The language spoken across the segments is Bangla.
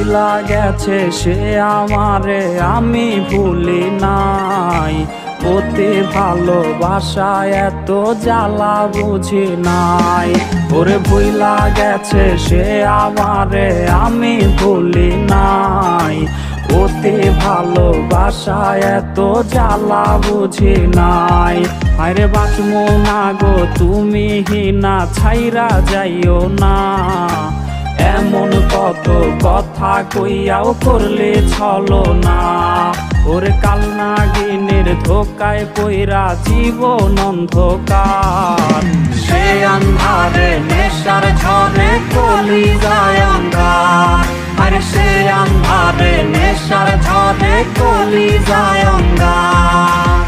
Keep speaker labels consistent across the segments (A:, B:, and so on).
A: ভুইলা গেছে সে আমারে আমি ভুলি নাই, অতি ভালোবাসায় এত জ্বালা বুঝি নাই। ওরে ভুইলা গেছে সে আমারে আমি ভুলি নাই, অতি ভালোবাসায় এত জ্বালা বুঝি নাই। আরে বাঁচমো না গো তুমি হিনা ছাইরা যাইও না, এমন কত কথা কইয়াও করলে ছলো না। ওরে কাল নাগিনের ধোকায় পইরা জীবন অন্ধকার, সে আন্ধারে নেশার ঝড়ে কলি যায় অঙ্গার। আরে সে আন্ধারে নেশার ঝড়ে কলি যায় অঙ্গার।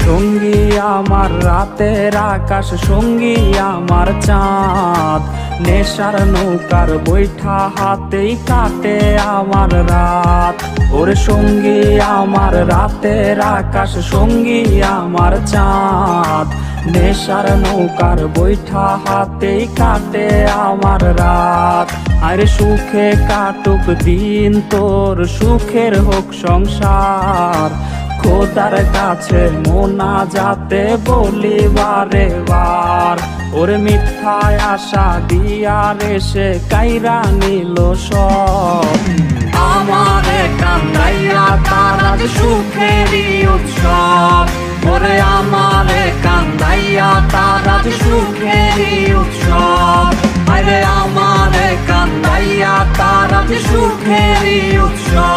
A: সঙ্গী আমার রাতের আকাশ, সঙ্গী আমার চাঁদ, নেশার নৌকার বৈঠা হাতেই কাটে আমার রাত। ওরে সঙ্গী আমার রাতের আকাশ, সঙ্গী আমার চাঁদ, নেশার নৌকার বৈঠা হাতেই কাটে আমার রাত। আরে সুখে কাটুক দিন তোর, সুখের হোক সংসার, খোদার কাছে মোনাজাতে বলি বারে বার। ওরে মিথ্যায় আশা দিয়া রে সে কাইরা নিল সব, আমারে কান্দাইয়া তার আজ সুখেরই উৎসব। ওরে আমারে কান্দাইয়া তার আজ সুখেরই উৎসব। আরে আমারে কান্দাইয়া তার আজ সুখেরই উৎসব।